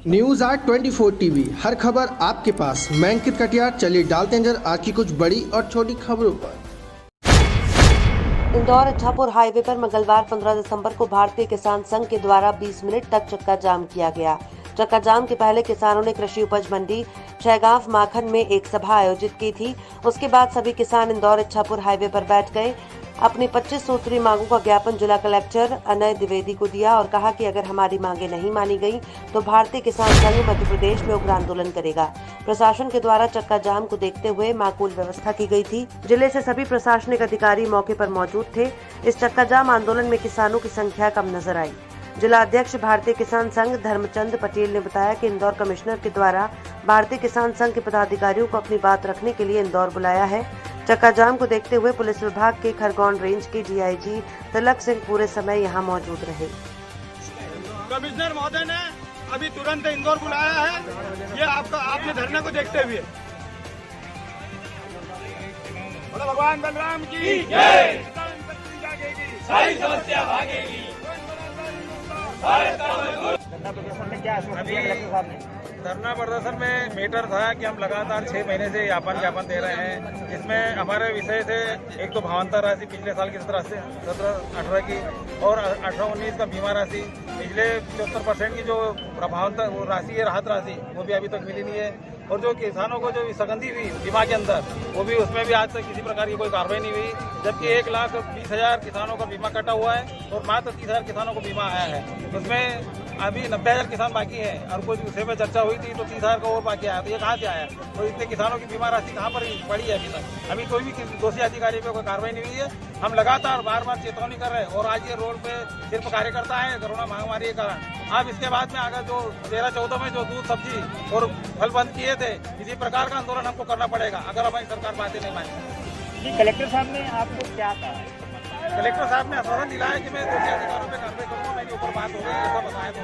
News आज 24 TV, हर खबर आपके पास। मैं अंकित कटियार, चलिए डालते हैं नजर आज की कुछ बड़ी और छोटी खबरों पर। इंदौर इच्छापुर हाईवे पर मंगलवार 15 दिसंबर को भारतीय किसान संघ के द्वारा 20 मिनट तक चक्का जाम किया गया। चक्का जाम के पहले किसानों ने कृषि उपज मंडी छैगांव माखन में एक सभा आयोजित की थी। उसके बाद सभी किसान इंदौर इच्छापुर हाईवे पर बैठ गए। अपनी 25 सूत्री मांगों का ज्ञापन जिला कलेक्टर अनय द्विवेदी को दिया और कहा कि अगर हमारी मांगे नहीं मानी गई तो भारतीय किसान संघ मध्य प्रदेश में उग्र आंदोलन करेगा। प्रशासन के द्वारा चक्का जाम को देखते हुए माकूल व्यवस्था की गई थी। जिले से सभी प्रशासनिक अधिकारी मौके पर मौजूद थे। इस चक्का जाम आंदोलन में किसानों की संख्या कम नजर आई। जिला अध्यक्ष भारतीय किसान संघ धर्मचंद पटेल ने बताया कि इंदौर कमिश्नर के द्वारा भारतीय किसान संघ के पदाधिकारियों को अपनी बात रखने के लिए इंदौर बुलाया है। चक्का जाम को देखते हुए पुलिस विभाग के खरगोन रेंज के डीआईजी तिलक सिंह पूरे समय यहां मौजूद रहे। कमिश्नर महोदय ने अभी तुरंत इंदौर बुलाया है, ये आपने धरने को देखते हुए। भगवान बलराम की जय, सारी समस्या भागेगी। धरना प्रदर्शन में मैटर था कि हम लगातार 6 महीने से ज्ञापन दे रहे हैं। इसमें हमारे विषय से एक तो भावांतर राशि पिछले साल की 17-18 की और 18-19 का बीमा राशि, पिछले 74% की जो भावांतर राशि है, राहत राशि, वो भी अभी तक मिली नहीं है। और जो किसानों को जो संगति हुई बीमा के अंदर, वो भी उसमें भी आज तक किसी प्रकार की कोई कार्रवाई नहीं हुई। जबकि 1,20,000 किसानों का बीमा कटा हुआ है और मात्र 30,000 किसानों को बीमा आया है। उसमें अभी 90,000 किसान बाकी है और कुछ विषय में चर्चा हुई थी तो 30,000 का और बाकी आया। तो ये कहाँ से आया और इतने किसानों की बीमा राशि कहाँ पर पड़ी है अभी तक? अभी कोई भी दोषी अधिकारी पे कोई कार्रवाई नहीं हुई है। हम लगातार बार चेतावनी कर रहे हैं और आज ये रोड पे सिर्फ कार्यकर्ता है कोरोना महामारी के कारण। अब इसके बाद में अगर जो 13-14 में जो दूध, सब्जी और फल बंद किए थे, इसी प्रकार का आंदोलन हमको करना पड़ेगा अगर हमारी सरकार बातें नहीं मानेगी। कलेक्टर साहब ने आपको क्या कहा? कलेक्टर साहब ने आश्वासन दिलाया कि मैं दोषी अधिकारियों पे कार्रवाई करूंगा। मेरी ऊपर बात हो गई, ऐसा बताया तो।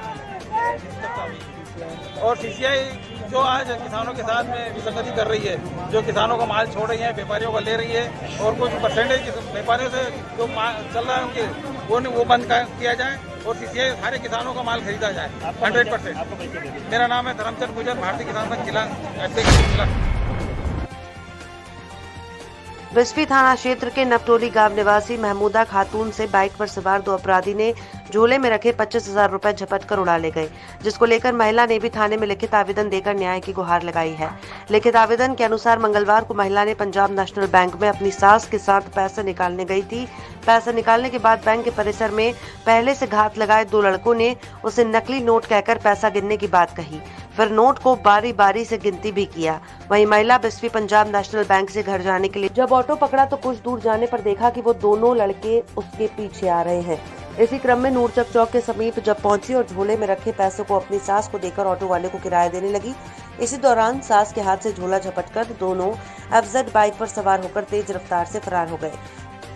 और सीसीआई जो आज किसानों के साथ में विसंगति कर रही है, जो किसानों को माल छोड़ रही है, व्यापारियों को ले रही है और कुछ परसेंटेज व्यापारियों से जो चल रहा है उनके वो बंद किया जाए और सीसीआई सारे किसानों का माल खरीदा जाए 100%। मेरा नाम है धर्मचंद गुजर, भारतीय किसान संघ जिला अध्यक्ष। बिस्फी थाना क्षेत्र के नवटोली गांव निवासी महमूदा खातून से बाइक पर सवार 2 अपराधी ने झोले में रखे 25,000 रुपए झपट कर उड़ा ले गए, जिसको लेकर महिला ने भी थाने में लिखित आवेदन देकर न्याय की गुहार लगाई है। लिखित आवेदन के अनुसार मंगलवार को महिला ने पंजाब नेशनल बैंक में अपनी सास के साथ पैसे निकालने गई थी। पैसे निकालने के बाद बैंक के परिसर में पहले से घात लगाए 2 लड़कों ने उसे नकली नोट कहकर पैसा गिनने की बात कही, फिर नोट को बारी बारी से गिनती भी किया। वहीं महिला बिस्फी पंजाब नेशनल बैंक से घर जाने के लिए जब ऑटो पकड़ा तो कुछ दूर जाने पर देखा कि वो दोनों लड़के उसके पीछे आ रहे हैं। इसी क्रम में नूरचक चौक के समीप जब पहुंची और झोले में रखे पैसों को अपनी सास को देकर ऑटो वाले को किराया देने लगी। इसी दौरान सास के हाथ से झोला झपटकर दोनों एफजेड बाइक पर सवार होकर तेज रफ्तार से फरार हो गए।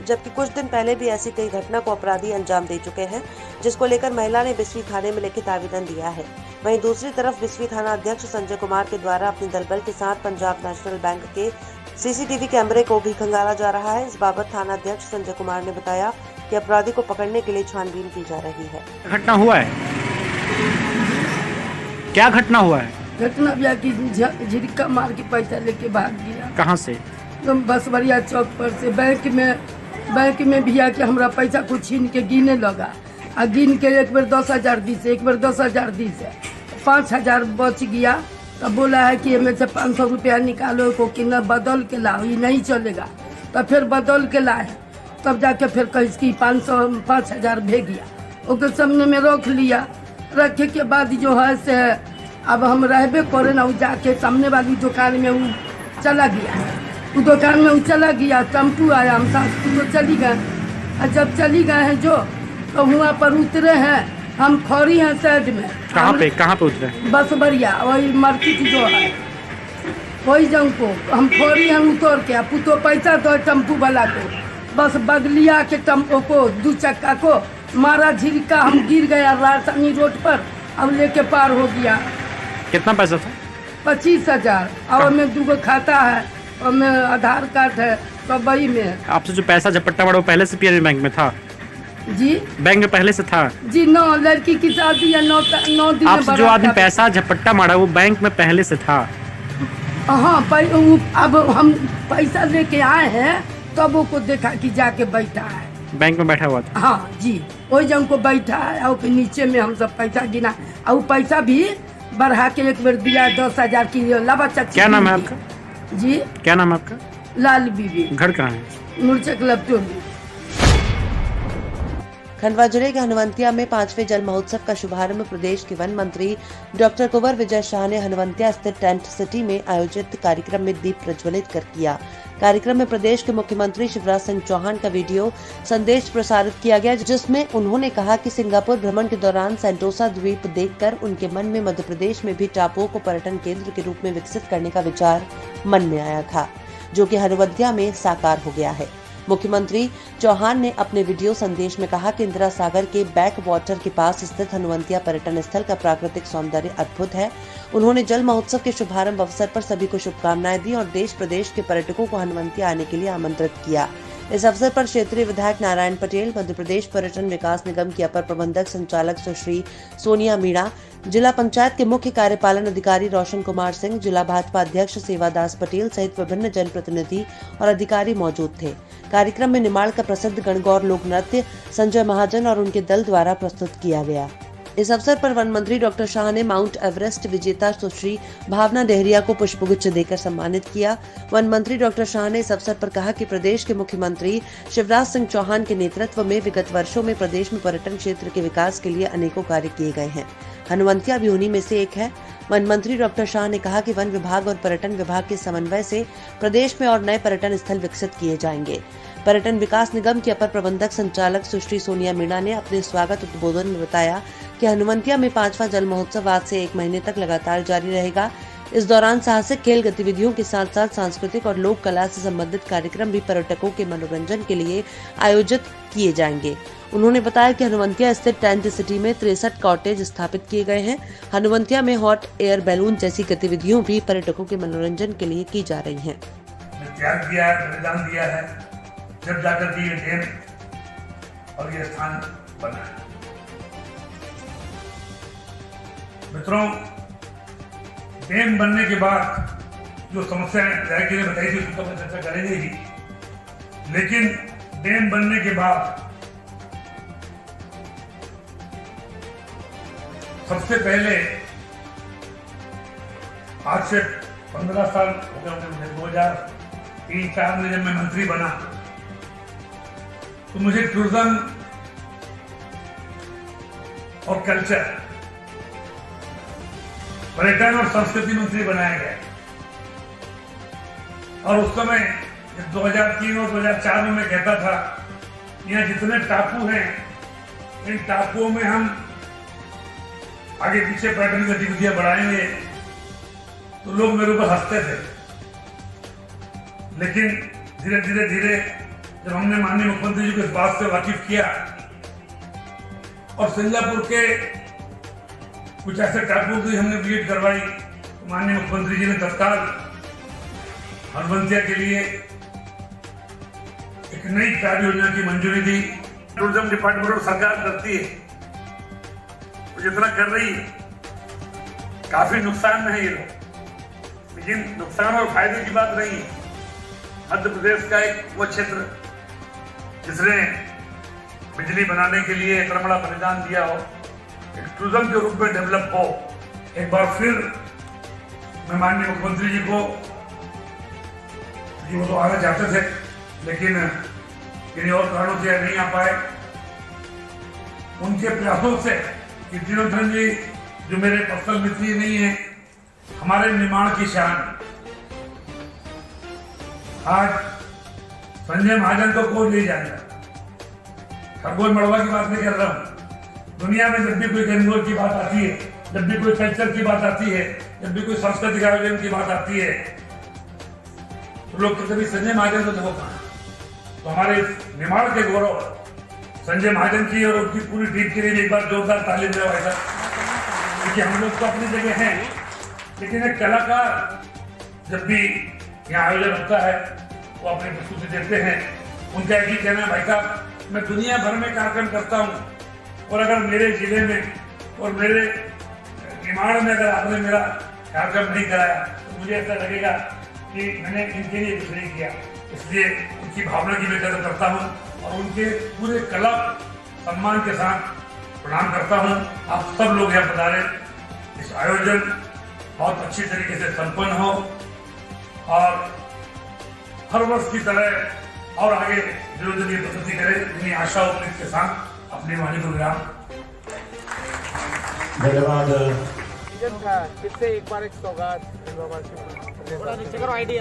जबकि कुछ दिन पहले भी ऐसी कई घटना को अपराधी अंजाम दे चुके हैं, जिसको लेकर महिला ने बिस्फी थाने में लिखित आवेदन दिया है। वहीं दूसरी तरफ बिस्फी थाना अध्यक्ष संजय कुमार के द्वारा अपने दलबल के साथ पंजाब नेशनल बैंक के सीसीटीवी कैमरे को भी खंगाला जा रहा है। इस बाबत थाना अध्यक्ष संजय कुमार ने बताया कि अपराधी को पकड़ने के लिए छानबीन की जा रही है। घटना हुआ है, क्या घटना हुआ है? घटना भी की झिड़का मार के पैसा लेके भाग गया। कहाँ से? बसवरिया चौक पर से बैंक में भी आके हमरा पैसा को छीन के गिने लगा। आ गिन के एक बार 10,000 दी से, एक बार 10,000 दी से 5,000 बच गया। तब बोला है कि इनमें से 500 रुपया निकालो को कि न बदल के लाओ, ये नहीं चलेगा। तब फिर बदल के लाए, तब जाके फिर कहीं 5,000 भेज गया। उसके सामने में रख लिया। रखे के बाद जो है से अब हम रहबे करे ना, जाके सामने वाली दुकान में वो चला गया। वो दुकान में वो चला गया, टेम्पू आया, हम सास तो चली गए। और जब चली गए हैं जो तो वहाँ पर उतरे हैं, हम खड़ी हैं साइड में। कहाँ पे उतरे? बसवरिया, वही मार्केट जो है वही जंग को हम खड़ी हैं उतर के। पुतो पैसा दो टेम्पू वाला को, बस बगलिया के टेम्पो को 2 चक्का को मारा झिड़का, हम गिर गया राजधानी रोड पर। अब लेके पार हो गया। कितना पैसा था? 25,000। और में 2 खाता है और में आधार कार्ड है सब वही में। आपसे जो पैसा झपट्टा पड़ा वो पहले से पीएनबी बैंक में था? जी बैंक में पहले से था? जी 9 लड़की की शादी है, 9 दिन में आपसे जो आदमी पैसा झपट्टा मारा वो बैंक में पहले से था? हाँ, अब हम पैसा लेके आए हैं तब वो को देखा कि जाके बैठा है बैंक में बैठा हुआ था। हाँ जी, वही जब को बैठा है और फिर नीचे में हम सब पैसा गिना और वो पैसा भी बढ़ा के एक बार दिया 10,000 की लावा चाची। क्या नाम है आपका? जी क्या नाम है आपका? लाल बीबी। घर कहाँ है? मुर्चक लपटोली। खंडवा जिले के हनुवंतिया में 5वें जल महोत्सव का शुभारंभ प्रदेश के वन मंत्री डॉक्टर कुंवर विजय शाह ने हनुवंतिया स्थित टेंट सिटी में आयोजित कार्यक्रम में दीप प्रज्वलित कर किया। कार्यक्रम में प्रदेश के मुख्यमंत्री शिवराज सिंह चौहान का वीडियो संदेश प्रसारित किया गया, जिसमें उन्होंने कहा कि सिंगापुर भ्रमण के दौरान सेंटोसा द्वीप देखकर उनके मन में मध्य प्रदेश में भी टापुओं को पर्यटन केंद्र के रूप में विकसित करने का विचार मन में आया था, जो कि हनुवंतिया में साकार हो गया है। मुख्यमंत्री चौहान ने अपने वीडियो संदेश में कहा कि इंदिरा सागर के बैक वाटर के पास स्थित हनुवंतिया पर्यटन स्थल का प्राकृतिक सौंदर्य अद्भुत है। उन्होंने जल महोत्सव के शुभारंभ अवसर पर सभी को शुभकामनाएं दी और देश प्रदेश के पर्यटकों को हनुवंतिया आने के लिए आमंत्रित किया। इस अवसर पर क्षेत्रीय विधायक नारायण पटेल, मध्य प्रदेश पर्यटन विकास निगम की अपर प्रबंधक संचालक सुश्री सोनिया मीणा, जिला पंचायत के मुख्य कार्यपालन अधिकारी रोशन कुमार सिंह, जिला भाजपा अध्यक्ष सेवादास पटेल सहित विभिन्न जनप्रतिनिधि और अधिकारी मौजूद थे। कार्यक्रम में निमाड़ का प्रसिद्ध गणगौर लोक नृत्य संजय महाजन और उनके दल द्वारा प्रस्तुत किया गया। इस अवसर पर वन मंत्री डॉक्टर शाह ने माउंट एवरेस्ट विजेता सुश्री भावना डेहरिया को पुष्पगुच्छ देकर सम्मानित किया। वन मंत्री डॉक्टर शाह ने इस अवसर पर कहा कि प्रदेश के मुख्यमंत्री शिवराज सिंह चौहान के नेतृत्व में विगत वर्षों में प्रदेश में पर्यटन क्षेत्र के विकास के लिए अनेकों कार्य किए गए हैं। हनुवंतिया भी उन्हीं में से एक है। वन मंत्री डॉक्टर शाह ने कहा कि वन विभाग और पर्यटन विभाग के समन्वय से प्रदेश में और नए पर्यटन स्थल विकसित किए जाएंगे। पर्यटन विकास निगम की अपर प्रबंधक संचालक सुश्री सोनिया मीणा ने अपने स्वागत उद्बोधन में बताया कि हनुवंतिया में 5वां जल महोत्सव आज से 1 महीने तक लगातार जारी रहेगा। इस दौरान साहसिक खेल गतिविधियों के साथ साथ सांस्कृतिक और लोक कला से संबंधित कार्यक्रम भी पर्यटकों के मनोरंजन के लिए आयोजित किए जाएंगे। उन्होंने बताया कि हनुवंतिया स्थित टेंट सिटी में 63 कॉटेज स्थापित किए गए हैं। हनुवंतिया में हॉट एयर बैलून जैसी गतिविधियों भी पर्यटकों के मनोरंजन के लिए की जा रही हैं। त्याग किया है, बलिदान दिया है, जब जाकर के ये डैम और ये स्थान बना है। मित्रों, डैम बनने के बाद जो समस्याएं जाहिर के लिए बताई थी उसकी तो मैं चर्चा करेंगे ही, लेकिन डैम बनने के बाद सबसे पहले आज से 15 साल हो गए होंगे, 2003-04 में जब मैं मंत्री बना तो मुझे टूरिज्म और कल्चर, पर्यटन और संस्कृति मंत्री बनाया गया। और उस समय 2003 और 2004 में मैं कहता था यहाँ जितने टापू हैं इन टापुओं में हम आगे पीछे पर्यटन गतिविधियां बढ़ाएंगे, तो लोग मेरे ऊपर हंसते थे। लेकिन धीरे धीरे जब हमने माननीय मुख्यमंत्री जी को इस बात से वाकिफ किया और सिंगापुर के कुछ ऐसे टापुओं की हमने विजिट करवाई, तो माननीय मुख्यमंत्री जी ने तत्काल हनुवंतिया के लिए एक नई कार्य योजना की मंजूरी दी। टूरिज्म डिपार्टमेंट और सरकार करती है, जितना कर रही है काफी नुकसान में है ये लोग, लेकिन नुकसान और फायदे की बात नहीं है। मध्य प्रदेश का एक वो क्षेत्र जिसने बिजली बनाने के लिए इतना बड़ा बलिदान दिया हो, एक टूरिज्म के रूप में डेवलप हो। एक बार फिर मैं माननीय मुख्यमंत्री जी को, वो तो आना चाहते थे लेकिन किन्हीं और कारणों से नहीं आ पाए, उनके प्रयासों से कीर्तिवर्धन जी जो मेरे पर्सनल मित्र नहीं है, हमारे निमाड़ की शान, आज संजय महाजन को कोई नहीं जानता। खरगोन मड़वा की बात नहीं कर रहा हूं। दुनिया में जब भी कोई गणगौर की बात आती है, जब भी कोई कल्चर की बात आती है, जब भी कोई सांस्कृतिक आयोजन की बात आती है, तो लोग कभी संजय महाजन को देखो कहां। तो हमारे निमाड़ के गौरव संजय महाजन की और उनकी पूरी टीम के लिए एक बार जोरदार ताली बजाओ, क्योंकि हम लोग तो अपनी जगह हैं, लेकिन एक कलाकार जब भी यहाँ आयोजन होता है वो अपनी प्रस्तुति देते हैं। उनका एक ही कहना है, भाई साहब मैं दुनिया भर में कार्यक्रम करता हूँ, और अगर मेरे जिले में और मेरे निमाड़ में अगर आपने मेरा कार्यक्रम नहीं कराया तो मुझे ऐसा लगेगा कि मैंने इनके लिए कुछ नहीं किया। इसलिए उनकी भावना की मैं कदर करता हूँ और उनके पूरे कला सम्मान के साथ प्रणाम करता हूँ। आप सब लोग यहाँ पधारे, इस आयोजन बहुत अच्छी तरीके से संपन्न हो और हर वर्ष की तरह और आगे विरोधी प्रगति करे, इन्हीं आशा उम्मीद के साथ अपनी वाणी को विराम। धन्यवाद।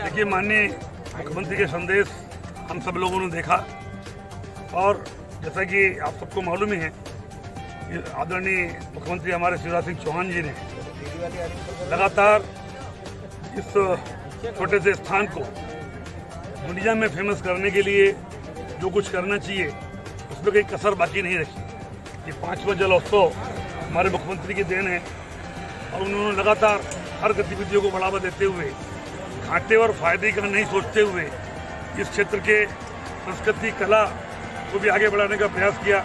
देखिए, माननीय मुख्यमंत्री के संदेश हम सब लोगों ने देखा, और जैसा कि आप सबको मालूम ही है, आदरणीय मुख्यमंत्री हमारे शिवराज सिंह चौहान जी ने लगातार इस छोटे से स्थान को दुनिया में फेमस करने के लिए जो कुछ करना चाहिए उसमें कोई कसर बाकी नहीं रखी। ये 5वां जलोत्सव हमारे मुख्यमंत्री की देन है, और उन्होंने लगातार हर गतिविधियों को बढ़ावा देते हुए, घाटे और फायदे का नहीं सोचते हुए इस क्षेत्र के संस्कृति कला को भी आगे बढ़ाने का प्रयास किया।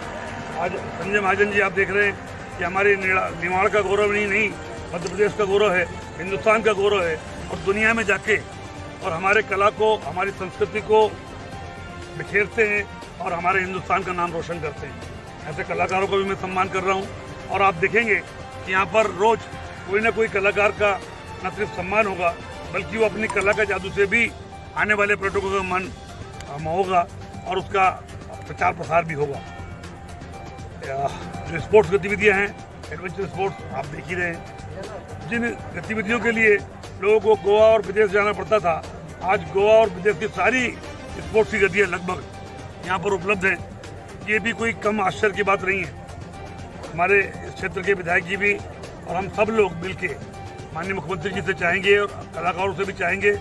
आज संजय महाजन जी, आप देख रहे हैं कि हमारे निमाड़ का गौरव नहीं मध्य प्रदेश का गौरव है, हिंदुस्तान का गौरव है, और दुनिया में जाके और हमारे कला को, हमारी संस्कृति को बिखेरते हैं और हमारे हिंदुस्तान का नाम रोशन करते हैं। ऐसे कलाकारों को भी मैं सम्मान कर रहा हूँ, और आप देखेंगे कि यहाँ पर रोज कोई ना कोई कलाकार का न सिर्फ सम्मान होगा, बल्कि वो अपनी कला का जादू से भी आने वाले पर्यटकों का मन मोहोगा और उसका प्रचार प्रसार भी होगा। जो स्पोर्ट्स गतिविधियाँ हैं, एडवेंचर स्पोर्ट्स, आप देख ही रहे हैं, जिन गतिविधियों के लिए लोगों को गोवा और विदेश जाना पड़ता था, आज गोवा और विदेश की सारी स्पोर्ट्स की गतियाँ लगभग यहाँ पर उपलब्ध हैं। ये भी कोई कम आश्चर्य की बात नहीं है। हमारे इस क्षेत्र के विधायक जी भी और हम सब लोग मिलके माननीय मुख्यमंत्री जी से चाहेंगे, और कलाकारों से भी चाहेंगे,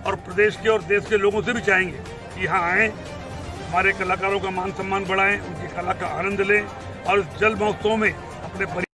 और प्रदेश के और देश के लोगों से भी चाहेंगे कि यहाँ आएँ, हमारे कलाकारों का मान सम्मान बढ़ाएं, उनकी कला का आनंद लें, और इस जल महोत्सव में अपने